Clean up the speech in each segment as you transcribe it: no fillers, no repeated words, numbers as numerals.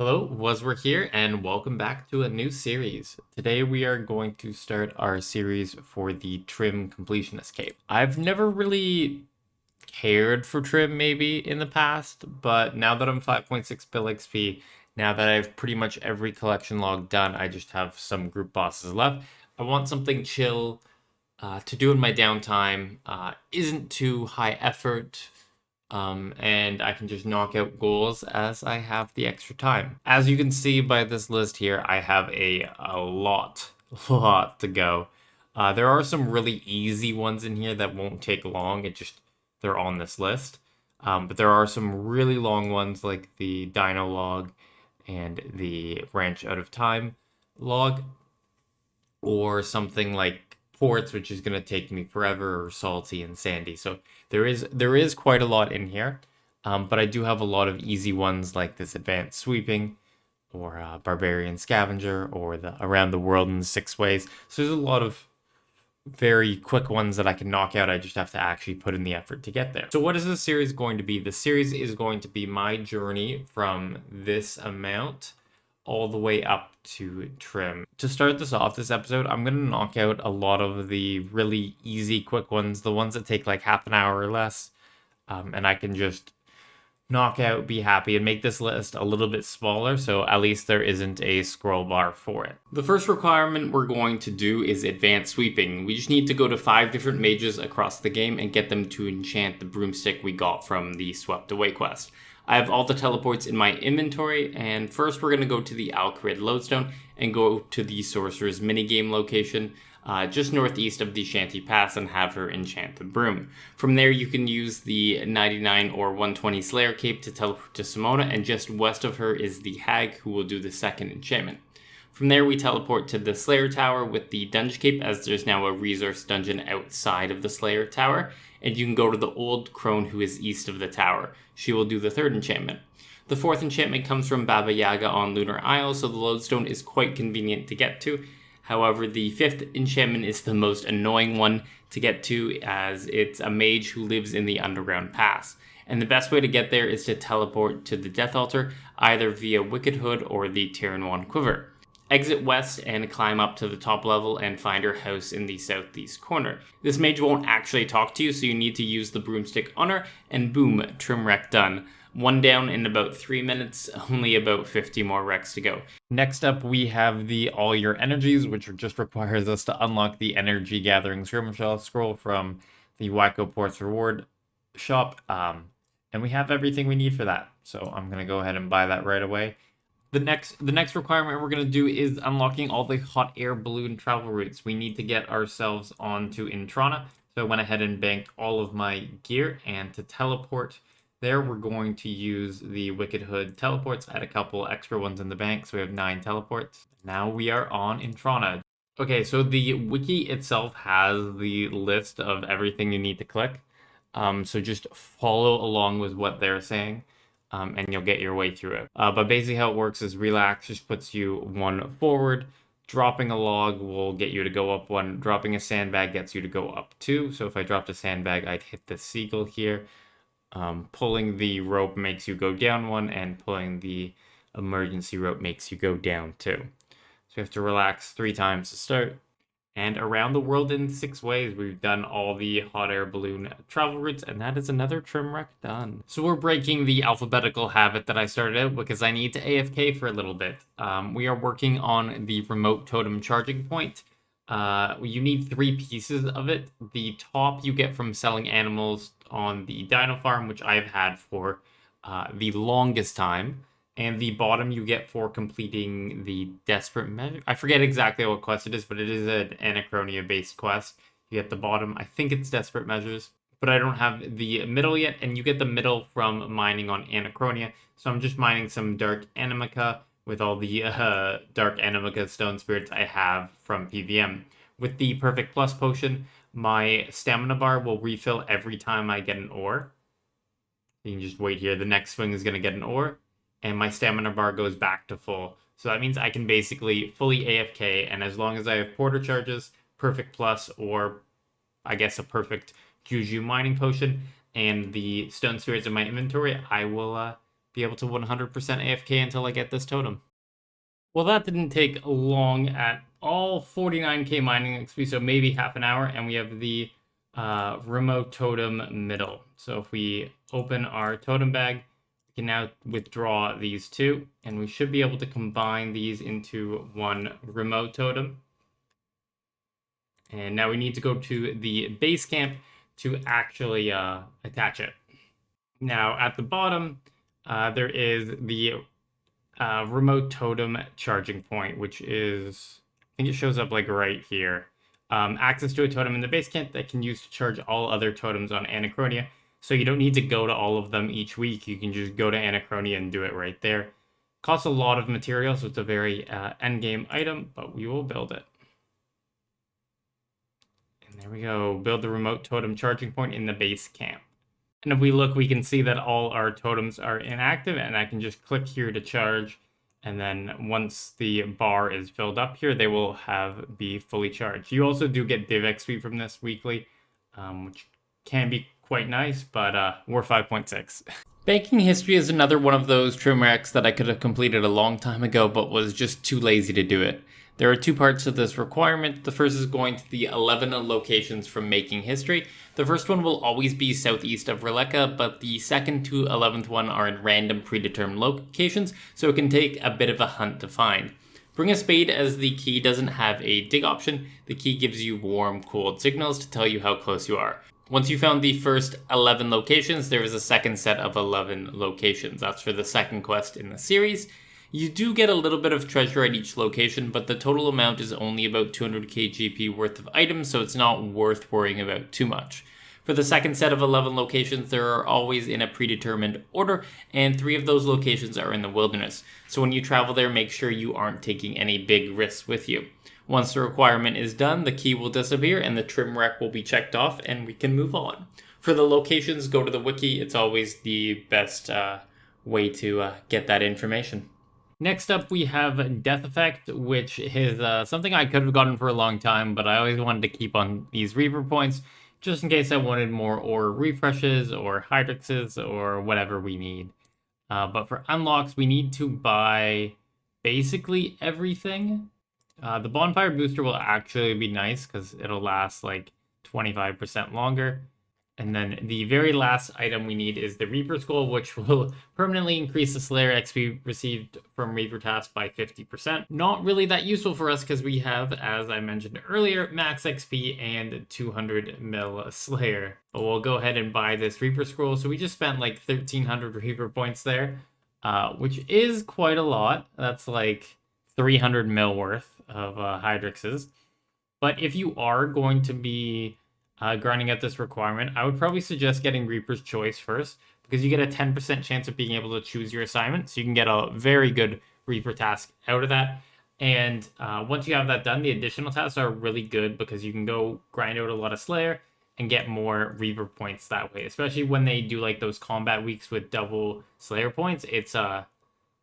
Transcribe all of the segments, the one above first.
Hello, Waswere here, and welcome back to a new series. Today we are going to start our series for the Trim Completion Escape. I've never really cared for Trim maybe in the past, but now that I'm 5.6 bill XP, now that I have pretty much every collection log done, I just have some group bosses left. I want something chill to do in my downtime, isn't too high effort, and I can just knock out goals as I have the extra time. As you can see by this list here, I have a lot to go. There are some really easy ones in here that won't take long. They're on this list. But there are some really long ones like the Dino log and the Ranch Out of Time log, or something like Ports, which is going to take me forever, or Salty and Sandy. So there is quite a lot in here, but I do have a lot of easy ones like this Advanced Sweeping, or Barbarian Scavenger, or the Around the World in 6 Ways. So there's a lot of very quick ones that I can knock out. I just have to actually put in the effort to get there. So what is this series going to be? The series is going to be my journey from this amount all the way up to Trim. To start this off, this episode, I'm going to knock out a lot of the really easy, quick ones, the ones that take like half an hour or less, and I can just knock out, be happy, and make this list a little bit smaller, so at least there isn't a scroll bar for it. The first requirement we're going to do is Advanced Sweeping. We just need to go to 5 different mages across the game and get them to enchant the broomstick we got from the Swept Away quest. I have all the teleports in my inventory, and first we're going to go to the Al-Kharid Lodestone and go to the Sorcerer's minigame location, just northeast of the Shanty Pass, and have her enchant the broom. From there you can use the 99 or 120 Slayer Cape to teleport to Simona, and just west of her is the Hag, who will do the second enchantment. From there we teleport to the Slayer Tower with the Dungeon Cape, as there's now a resource dungeon outside of the Slayer Tower, and you can go to the Old Crone, who is east of the tower. She will do the third enchantment. The fourth enchantment comes from Baba Yaga on Lunar Isle, so the Lodestone is quite convenient to get to. However, the fifth enchantment is the most annoying one to get to, as it's a mage who lives in the Underground Pass. And the best way to get there is to teleport to the Death Altar, either via Wicked Hood or the Tyranwan Quiver. Exit west and climb up to the top level and find her house in the southeast corner. This mage won't actually talk to you, so you need to use the broomstick on her, and boom, Trim Rec done. 1 down in about 3 minutes, only about 50 more Reqs to go. Next up, we have the All Your Energies, which just requires us to unlock the Energy Gathering Skirmisher scroll from the Wacko Ports reward shop, and we have everything we need for that. So I'm going to go ahead and buy that right away. The next requirement we're going to do is unlocking all the hot air balloon travel routes. We need to get ourselves onto Intrana, so I went ahead and banked all of my gear, and to teleport there, we're going to use the Wicked Hood teleports. I had a couple extra ones in the bank, so we have 9 teleports. Now we are on Intrana. Okay, so the wiki itself has the list of everything you need to click, so just follow along with what they're saying. And you'll get your way through it. But basically how it works is Relax just puts you 1 forward. Dropping a log will get you to go up 1. Dropping a sandbag gets you to go up 2. So if I dropped a sandbag, I'd hit the seagull here. Pulling the rope makes you go down 1, and pulling the emergency rope makes you go down 2. So you have to relax 3 times to start. And Around the World in 6 Ways, we've done all the hot air balloon travel routes, and that is another Trim Rec done. So we're breaking the alphabetical habit that I started out because I need to AFK for a little bit. We are working on the remote totem charging point. You need 3 pieces of it. The top you get from selling animals on the Dino Farm, which I've had for the longest time. And the bottom you get for completing the Desperate Measure. I forget exactly what quest it is, but it is an Anachronia-based quest. You get the bottom, I think it's Desperate Measures, but I don't have the middle yet, and you get the middle from mining on Anachronia. So I'm just mining some Dark Animica with all the Dark Animica Stone Spirits I have from PVM. With the Perfect Plus potion, my stamina bar will refill every time I get an ore. You can just wait here. The next swing is going to get an ore, and my stamina bar goes back to full. So that means I can basically fully AFK, and as long as I have Porter Charges, Perfect Plus, or I guess a Perfect Juju Mining Potion, and the Stone Spirits in my inventory, I will be able to 100% AFK until I get this totem. Well, that didn't take long at all. 49k mining XP, so maybe half an hour, and we have the remote totem middle. So if we open our totem bag, we can now withdraw these two, and we should be able to combine these into one remote totem. And now we need to go to the base camp to actually attach it. Now at the bottom, there is the remote totem charging point, which is, I think it shows up like right here. Access to a totem in the base camp that can use to charge all other totems on Anachronia. So you don't need to go to all of them each week. You can just go to Anachronia and do it right there. Costs a lot of material, so it's a very endgame item, but we will build it. And there we go. Build the remote totem charging point in the base camp. And if we look, we can see that all our totems are inactive, and I can just click here to charge. And then once the bar is filled up here, they will be fully charged. You also do get div XP from this weekly, which can be quite nice, but we're 5.6. Banking history is another one of those trim Reqs that I could have completed a long time ago, but was just too lazy to do it. There are two parts to this requirement. The first is going to the 11 locations from Making History. The first one will always be southeast of Relic, but the second to 11th one are in random predetermined locations, so it can take a bit of a hunt to find. Bring a spade, as the key doesn't have a dig option. The key gives you warm, cold signals to tell you how close you are. Once you found the first 11 locations, there is a second set of 11 locations. That's for the second quest in the series. You do get a little bit of treasure at each location, but the total amount is only about 200k GP worth of items, so it's not worth worrying about too much. For the second set of 11 locations, there are always in a predetermined order, and 3 of those locations are in the wilderness. So when you travel there, make sure you aren't taking any big risks with you. Once the requirement is done, the key will disappear and the trim Req will be checked off, and we can move on. For the locations, go to the wiki. It's always the best way to get that information. Next up, we have Death Effect, which is something I could have gotten for a long time, but I always wanted to keep on these Reaper points, just in case I wanted more ore refreshes or Hydrixes or whatever we need. But for unlocks, we need to buy basically everything. The Bonfire Booster will actually be nice because it'll last like 25% longer. And then the very last item we need is the Reaper Skull, which will permanently increase the Slayer XP received from Reaper tasks by 50%. Not really that useful for us because we have, as I mentioned earlier, max XP and 200 mil Slayer. But we'll go ahead and buy this Reaper Scroll. So we just spent like 1,300 Reaper points there, which is quite a lot. That's like 300 mil worth of Hydrixes. But if you are going to be grinding out this requirement, I would probably suggest getting Reaper's Choice first, because you get a 10% chance of being able to choose your assignment, so you can get a very good Reaper task out of that. And once you have that done, the additional tasks are really good because you can go grind out a lot of Slayer and get more Reaper points that way, especially when they do like those combat weeks with double Slayer points. It's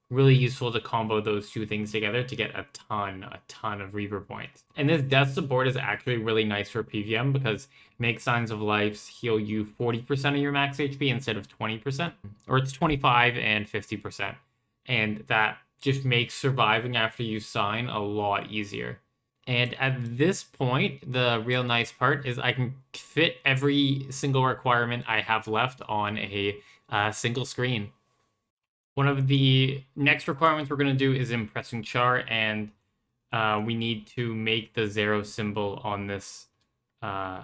really useful to combo those two things together to get a ton of Reaper points. And this Death Support is actually really nice for PVM because Make Signs of Life heal you 40% of your max HP instead of 20%, or it's 25 and 50%. And that just makes surviving after you sign a lot easier. And at this point, the real nice part is I can fit every single requirement I have left on a single screen. One of the next requirements we're going to do is impressing Char, and we need to make the 0 symbol on this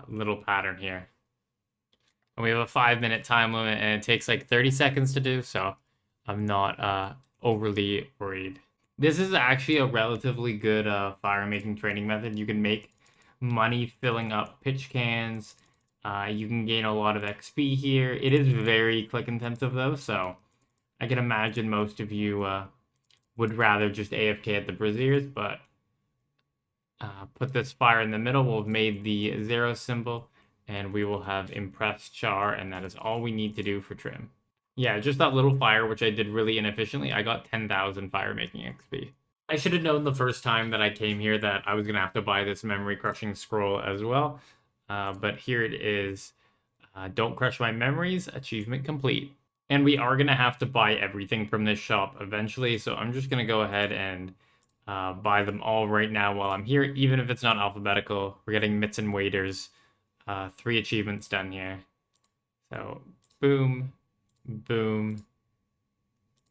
little pattern here. And we have a 5-minute time limit, and it takes like 30 seconds to do, so I'm not overly worried. This is actually a relatively good fire making training method. You can make money filling up pitch cans. You can gain a lot of XP here. It is very click intensive though, so I can imagine most of you would rather just AFK at the Braziers, but put this fire in the middle. We'll have made the 0 symbol, and we will have impressed Char, and that is all we need to do for trim. Yeah, just that little fire, which I did really inefficiently. I got 10,000 fire making XP. I should have known the first time that I came here that I was going to have to buy this memory crushing scroll as well. But here it is. Don't crush my memories. Achievement complete. And we are going to have to buy everything from this shop eventually, so I'm just going to go ahead and buy them all right now while I'm here, even if it's not alphabetical. We're getting mitts and waders. 3 achievements done here. So, boom, boom,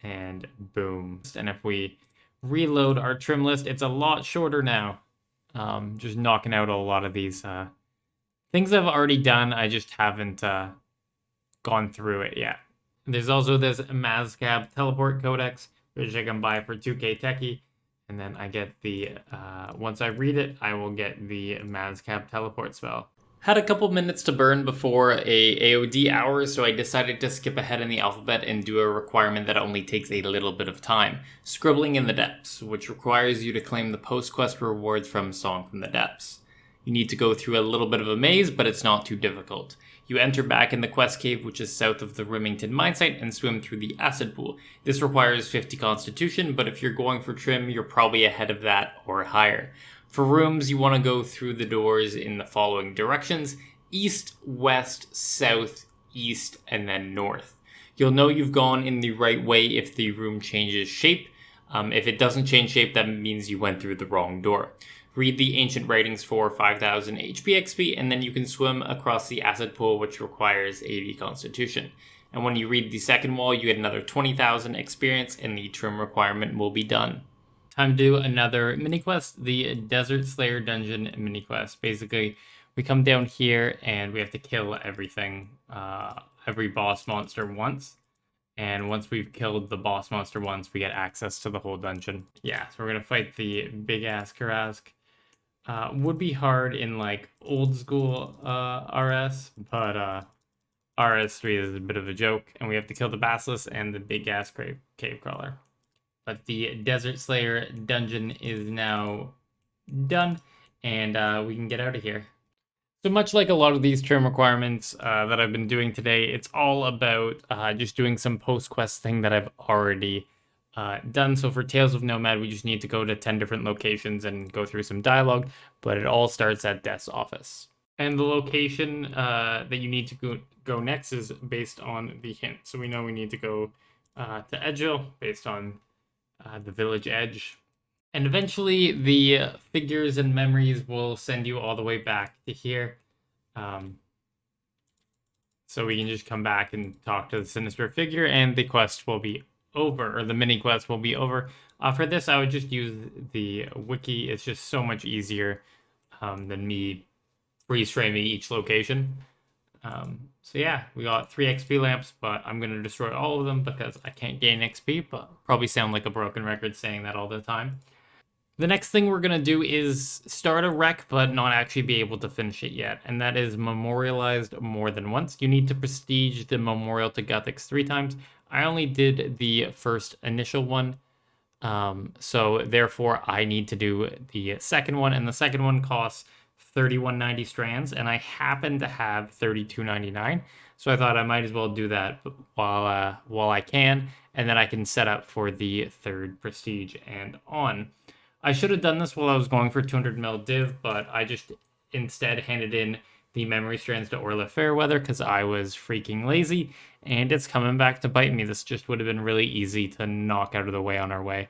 and boom. And if we reload our trim list, it's a lot shorter now. Just knocking out a lot of these things I've already done. I just haven't gone through it yet. There's also this Mazcab Teleport Codex, which I can buy for 2k techie. And then I get the, once I read it, I will get the Mazcab Teleport spell. Had a couple minutes to burn before a AOD hour, so I decided to skip ahead in the alphabet and do a requirement that only takes a little bit of time. Scribbling in the Depths, which requires you to claim the post-quest rewards from Song from the Depths. You need to go through a little bit of a maze, but it's not too difficult. You enter back in the quest cave, which is south of the Remington mine site, and swim through the acid pool. This requires 50 constitution, but if you're going for trim, you're probably ahead of that or higher. For rooms, you want to go through the doors in the following directions: east, west, south, east, and then north. You'll know you've gone in the right way if the room changes shape. If it doesn't change shape, that means you went through the wrong door. Read the ancient writings for 5000 HP XP, and then you can swim across the acid pool, which requires 80 constitution. And when you read the second wall, you get another 20,000 experience, and the trim requirement will be done. Time to do another mini quest, the Desert Slayer Dungeon mini quest. Basically, we come down here and we have to kill everything, every boss monster once. And once we've killed the boss monster once, we get access to the whole dungeon. Yeah, so we're gonna fight the big ass Karask. Would be hard in like old school RS, but RS3 is a bit of a joke, and we have to kill the Basilisk and the big ass cave crawler. But the Desert Slayer dungeon is now done, and we can get out of here. So much like a lot of these trim requirements that I've been doing today, it's all about just doing some post-quest thing that I've already done. So for Tales of Nomad, we just need to go to 10 different locations and go through some dialogue, but it all starts at Death's office. And the location that you need to go next is based on the hint. So we know we need to go to Edgeville based on the village edge. And eventually the figures and memories will send you all the way back to here. So we can just come back and talk to the sinister figure, and the quest will be over, or the mini quest will be over. For this, I would just use the wiki. It's just so much easier than me freeze framing each location. So yeah, we got 3 XP lamps, but I'm going to destroy all of them because I can't gain XP, but probably sound like a broken record saying that all the time. The next thing we're going to do is start a rec, but not actually be able to finish it yet, and that is Memorialized more than once. You need to prestige the Memorial to Guthix 3 times. I only did the first initial one, so therefore I need to do the second one, and the second one costs 3190 strands, and I happen to have 3299, so I thought I might as well do that while I can, and then I can set up for the third prestige and on. I should have done this while I was going for 200 mil div, but I just instead handed in the memory strands to Orla Fairweather because I was freaking lazy, and it's coming back to bite me. This just would have been really easy to knock out of the way on our way.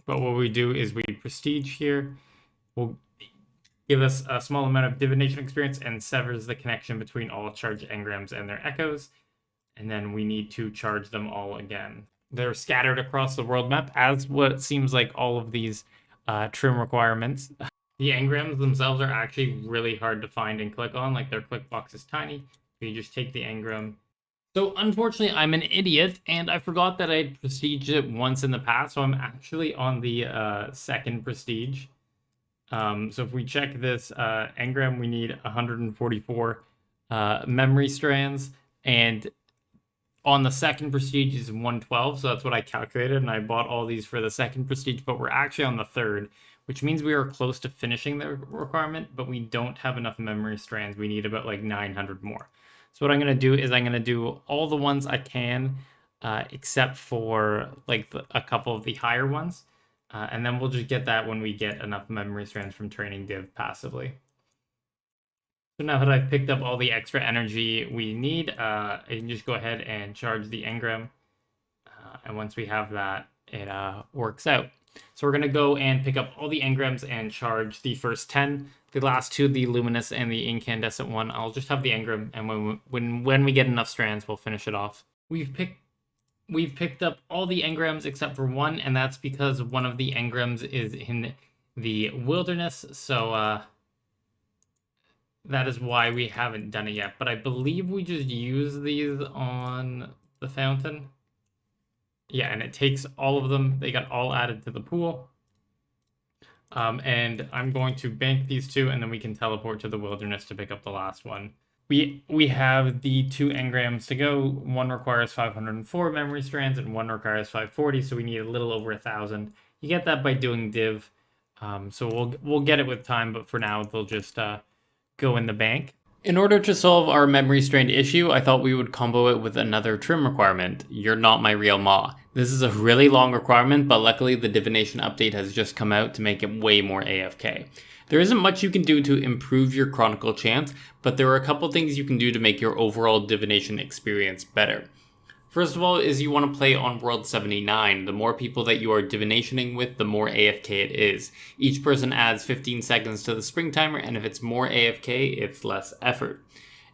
But what we do is we prestige here. We'll give us a small amount of divination experience and severs the connection between all charged engrams and their echoes. And then we need to charge them all again. They're scattered across the world map, as what seems like all of these trim requirements. The engrams themselves are actually really hard to find and click on, like their click box is tiny. You just take the engram. So unfortunately, I'm an idiot, and I forgot that I prestiged it once in the past, so I'm actually on the second prestige. So if we check this engram, we need 144 memory strands, and on the second prestige is 112, so that's what I calculated, and I bought all these for the second prestige, but we're actually on the third, which means we are close to finishing the requirement, but we don't have enough memory strands. We need about like 900 more. So what I'm going to do is I'm going to do all the ones I can, except for like a couple of the higher ones, and then we'll just get that when we get enough memory strands from training div passively. So now that I've picked up all the extra energy we need, I can just go ahead and charge the engram. And once we have that, it works out. So we're going to go and pick up all the engrams and charge the first 10. The last two, the luminous and the incandescent one, I'll just have the engram, and when we get enough strands, we'll finish it off. We've picked up all the engrams except for one, and that's because one of the engrams is in the wilderness, so that is why we haven't done it yet. But I believe we just use these on the fountain. Yeah, and it takes all of them. They got all added to the pool. And I'm going to bank these two, and then we can teleport to the wilderness to pick up the last one. We have the 2 engrams to go. One requires 504 memory strands, and one requires 540, so we need a little over 1,000. You get that by doing div. So we'll get it with time, but for now, they'll just go in the bank. In order to solve our memory strain issue, I thought we would combo it with another trim requirement. You're not my real ma. This is a really long requirement, but luckily the divination update has just come out to make it way more AFK. There isn't much you can do to improve your chronicle chance, but there are a couple things you can do to make your overall divination experience better. First of all is you want to play on World 79. The more people that you are divinationing with, the more AFK it is. Each person adds 15 seconds to the spring timer, and if it's more AFK, it's less effort.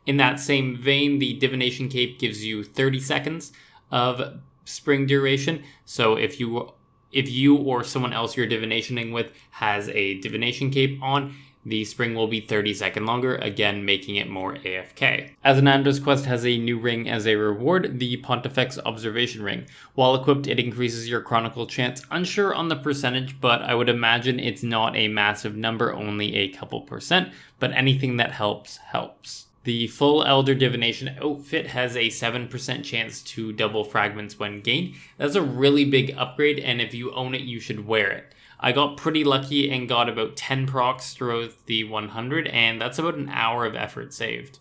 In that same vein, the divination cape gives you 30 seconds of spring duration, so if you or someone else you're divinationing with has a divination cape on, the spring will be 30 seconds longer, again making it more AFK. Azanandra's quest has a new ring as a reward, the Pontifex Observation Ring. While equipped, it increases your chronicle chance. Unsure on the percentage, but I would imagine it's not a massive number, only a couple percent, but anything that helps, helps. The full Elder Divination outfit has a 7% chance to double fragments when gained. That's a really big upgrade, and if you own it, you should wear it. I got pretty lucky and got about 10 procs throughout the 100, and that's about an hour of effort saved.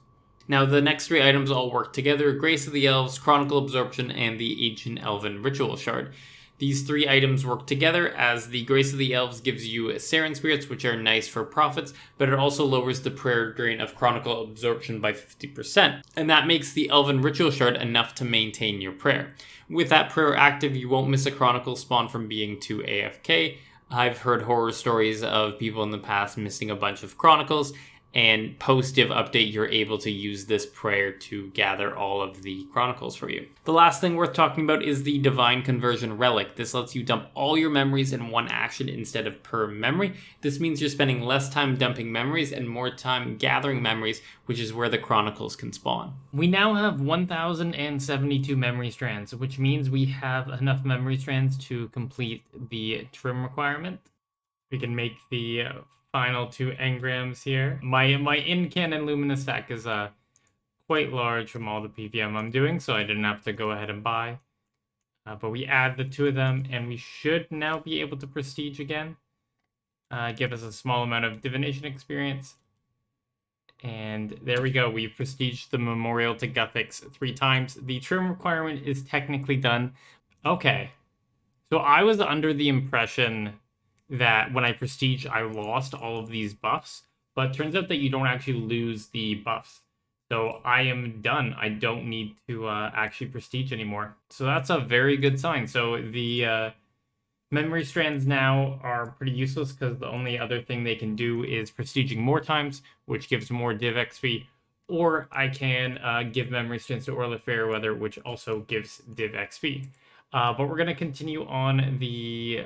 Now the next 3 items all work together: Grace of the Elves, Chronicle Absorption, and the Ancient Elven Ritual Shard. These 3 items work together as the Grace of the Elves gives you Saren Spirits, which are nice for profits, but it also lowers the prayer drain of Chronicle Absorption by 50%, and that makes the Elven Ritual Shard enough to maintain your prayer. With that prayer active, you won't miss a Chronicle spawn from being too AFK. I've heard horror stories of people in the past missing a bunch of chronicles, and post-div update, you're able to use this prayer to gather all of the chronicles for you. The last thing worth talking about is the Divine Conversion Relic. This lets you dump all your memories in one action instead of per memory. This means you're spending less time dumping memories and more time gathering memories, which is where the chronicles can spawn. We now have 1,072 memory strands, which means we have enough memory strands to complete the trim requirement. We can make the final 2 engrams here. My in-canon luminous stack is quite large from all the PVM I'm doing, so I didn't have to go ahead and buy. But we add the 2 of them, and we should now be able to prestige again. Give us a small amount of divination experience. And there we go. We've prestiged the Memorial to Guthix 3 times. The trim requirement is technically done. Okay. So I was under the impression that when I prestige, I lost all of these buffs, but it turns out that you don't actually lose the buffs. So I am done. I don't need to actually prestige anymore. So that's a very good sign. So the memory strands now are pretty useless because the only other thing they can do is prestiging more times, which gives more div XP, or I can give memory strands to Orla Fairweather, which also gives div XP. But we're going to continue on the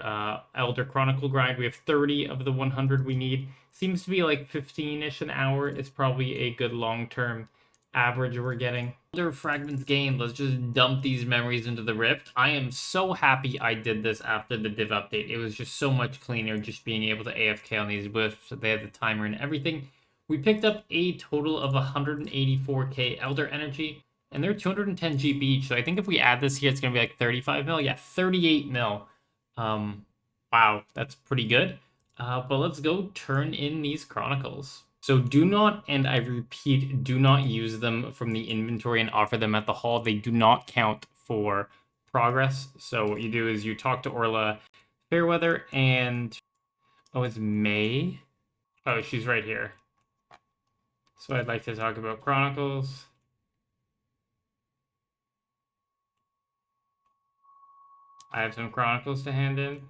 Elder Chronicle grind. We have 30 of the 100 we need. Seems to be like 15-ish an hour. It's probably a good long-term average we're getting. Elder Fragments gained. Let's just dump these memories into the Rift. I am so happy I did this after the div update. It was just so much cleaner just being able to AFK on these wisps. They had the timer and everything. We picked up a total of 184k Elder Energy. And they're 210 GB each, so I think if we add this here, it's going to be like 35 mil. Yeah, 38 mil. Wow, that's pretty good. But let's go turn in these chronicles. So do not, and I repeat, do not use them from the inventory and offer them at the hall. They do not count for progress. So what you do is you talk to Orla Fairweather and... Oh, it's May? Oh, she's right here. So I'd like to talk about Chronicles. I have some Chronicles to hand in.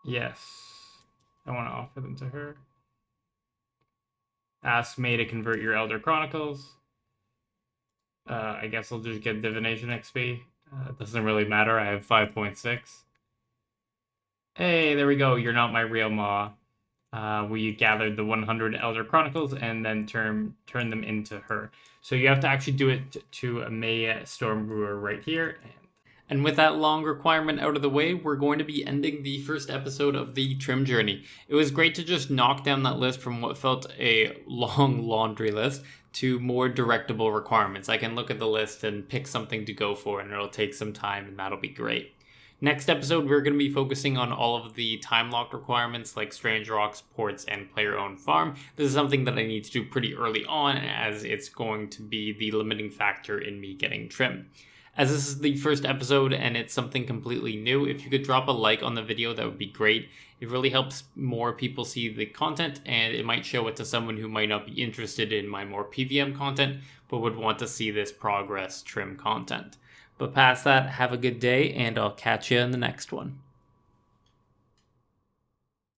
Yes. I want to offer them to her. Ask May to convert your Elder Chronicles. I guess I'll just get Divination XP. It doesn't really matter. I have 5.6. Hey, there we go. You're not my real Ma. We gathered the 100 Elder Chronicles and then turn them into her. So you have to actually do it to a May Stormbrewer right here. And with that long requirement out of the way, we're going to be ending the first episode of the Trim Journey. It was great to just knock down that list from what felt a long laundry list to more directable requirements. I can look at the list and pick something to go for, and it'll take some time, and that'll be great. Next episode, we're going to be focusing on all of the time-locked requirements like Strange Rocks, Ports, and Player-Owned Farm. This is something that I need to do pretty early on, as it's going to be the limiting factor in me getting Trim. As this is the first episode and it's something completely new, if you could drop a like on the video, that would be great. It really helps more people see the content, and it might show it to someone who might not be interested in my more PVM content, but would want to see this progress Trim content. But past that, have a good day, and I'll catch you in the next one.